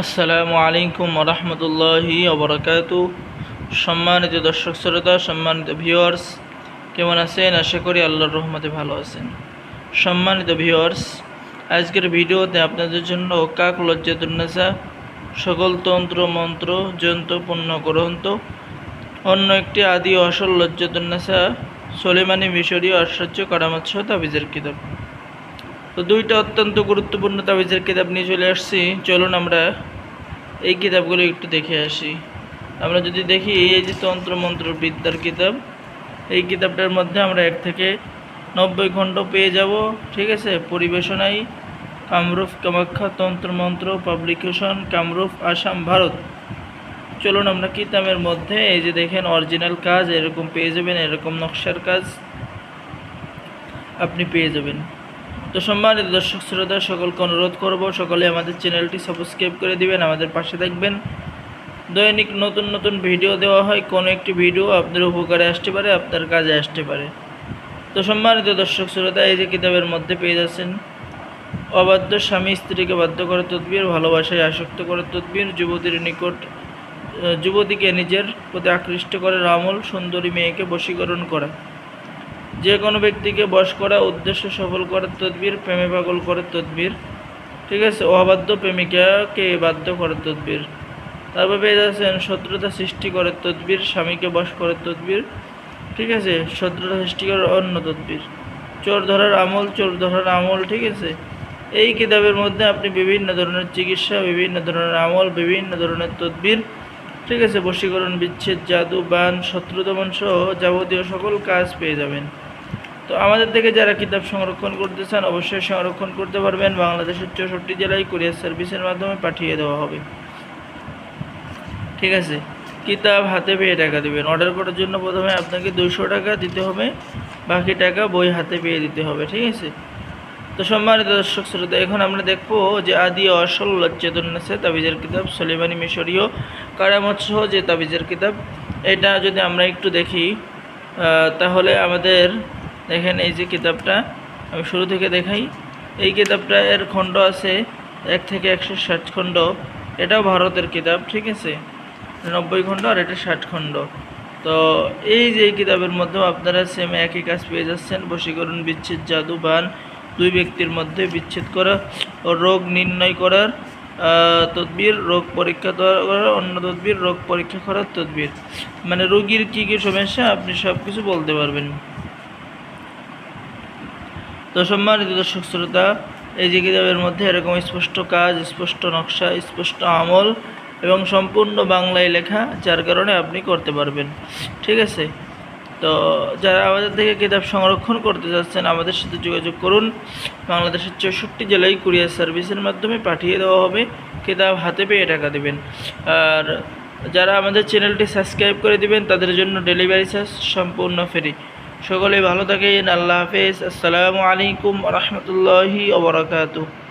আসসালামু আলাইকুম রহমতুল্লাহি ওবরাকাতু। সম্মানিত দর্শক শ্রোতা, সম্মানিত ভিউয়ার্স, কেমন আছেন? আশা করি আল্লাহর রহমতে ভালো আছেন। সম্মানিত ভিউয়ার্স, আজকের ভিডিওতে আপনাদের জন্য কাক লজ্জাতুন্নেসা, সকল তন্ত্র মন্ত্র যন্ত্র পূর্ণ গ্রন্থ, অন্য একটি আদি আসল লজ্জাতুন্নেসা সুলেমানি মিশরীয় আশ্চর্য কারামাত সহ তাবিজের কিতাব। তো দুইটা অত্যন্ত গুরুত্বপূর্ণ তাবিজের কিতাব নিয়ে চলে আসছি। চলুন আমরা এই কিতাবগুলো একটু দেখে আসি। আমরা যদি দেখি, এই যে তন্ত্র মন্ত্র বিদ্যার কিতাব, এই কিতাবটার মধ্যে আমরা 1 থেকে 90 খণ্ড পেয়ে যাব। ঠিক আছে, পরিবেশনায় কামরূপ কামাখ্যা তন্ত্র মন্ত্র পাবলিকেশন, কামরূপ, আসাম, ভারত। চলুন আমরা কিতাবের মধ্যে, এই যে দেখেন অরিজিনাল কাজ এরকম পেয়ে যাবেন, এরকম নকশার কাজ আপনি পেয়ে যাবেন। তো সম্মানিত দর্শক শ্রোতা, সকলকে অনুরোধ করব, সকলে আমাদের চ্যানেলটি সাবস্ক্রাইব করে দিবেন, আমাদের পাশে থাকবেন। দৈনিক নতুন নতুন ভিডিও দেওয়া হয়, কোনো একটি ভিডিও আপনার উপকারে আসতে পারে, আপনার কাজে আসতে পারে। তো সম্মানিত দর্শক শ্রোতা, এই যে কিতাবের মধ্যে পেয়ে যাচ্ছেন অবাধ্য স্বামী স্ত্রীকে বাধ্য করে তদবির, ভালোবাসায় আসক্ত করে তদবির, যুবতীর নিকট যুবতীকে নিজের প্রতি আকৃষ্ট করে আমল, সুন্দরী মেয়েকে বশীকরণ করা, যে কোনো ব্যক্তিকে বশ করা, উদ্দেশ্য সফল করার তদবির, প্রেমে পাগল করার তদবির। ঠিক আছে, অবাধ্য প্রেমিকাকে বাধ্য করার তদবির। তারপর পেয়ে যাচ্ছেন শত্রুতা সৃষ্টি করার তদবির, স্বামীকে বশ করার তদবির। ঠিক আছে, শত্রুতা সৃষ্টি করার অন্য তদবির, চোর ধরার আমল, চোর ধরার আমল। ঠিক আছে, এই কিতাবের মধ্যে আপনি বিভিন্ন ধরনের চিকিৎসা, বিভিন্ন ধরনের আমল, বিভিন্ন ধরনের তদবির, ঠিক আছে, বশীকরণ, বিচ্ছেদ, জাদু, বান, শত্রু দমন সহ যাবতীয় সকল কাজ পেয়ে যাবেন। তো আমাদের থেকে যারা কিতাব সংরক্ষণ করতে চান অবশ্যই সংরক্ষণ করতে পারবেন। বাংলাদেশের 64 জেলায় কুরিয়ার সার্ভিসের মাধ্যমে পাঠিয়ে দেওয়া হবে। ঠিক আছে, কিতাব হাতে পেয়ে টাকা দেবেন। অর্ডার করার জন্য প্রথমে আপনাকে 200 টাকা দিতে হবে, বাকি টাকা বই হাতে পেয়ে দিতে হবে। ঠিক আছে, তো সম্মানিত দর্শক শ্রোতা, এখন আমরা দেখবো যে আদি আসল লজ্জাতুন্নেসা তাবিজের কিতাব সুলেমানি মিশরীয় কারামত সহ যে তাবিজের কিতাব, এটা যদি আমরা একটু দেখি তাহলে আমাদের দেখেন, এই যে কিতাবটা আমি শুরু থেকে দেখাই। এই কিতাবটা এর খণ্ড আছে 1 থেকে 160 খণ্ড। এটাও ভারতের কিতাব। ঠিক আছে, 90 খণ্ড, আর এটা 60 খণ্ড। তো এই যে কিতাবের মধ্যেও আপনারা সেম একই কাজ পেয়ে যাচ্ছেন, বশীকরণ, বিচ্ছেদ, জাদু, বান, দুই ব্যক্তির মধ্যে বিচ্ছেদ করা ও রোগ নির্ণয় করার তদবির, রোগ পরীক্ষা করার অন্য তদবির, রোগ পরীক্ষা করার তদবির, মানে রোগীর কী কী সমস্যা আপনি সব কিছু বলতে পারবেন। তো সম্মানিত দর্শক শ্রোতা, এই যে কিতাবের মধ্যে এরকম স্পষ্ট কাজ, স্পষ্ট নকশা, স্পষ্ট আমল এবং সম্পূর্ণ বাংলায় লেখা, যার কারণে আপনি করতে পারবেন। ঠিক আছে, তো যারা আমাদের থেকে কিতাব সংরক্ষণ করতে যাচ্ছেন আমাদের সাথে যোগাযোগ করুন। বাংলাদেশের 64 জেলায় কুরিয়ার সার্ভিসের মাধ্যমে পাঠিয়ে দেওয়া হবে, কিতাব হাতে পেয়ে টাকা দেবেন। আর যারা আমাদের চ্যানেলটি সাবস্ক্রাইব করে দিবেন তাদের জন্য ডেলিভারি চার্জ সম্পূর্ণ ফ্রি। সকলেই ভালো থাকেন। আল্লাহ হাফেজ। আসসালামু আলাইকুম রহমতুল্লাহি ওয়া বারাকাতুহু।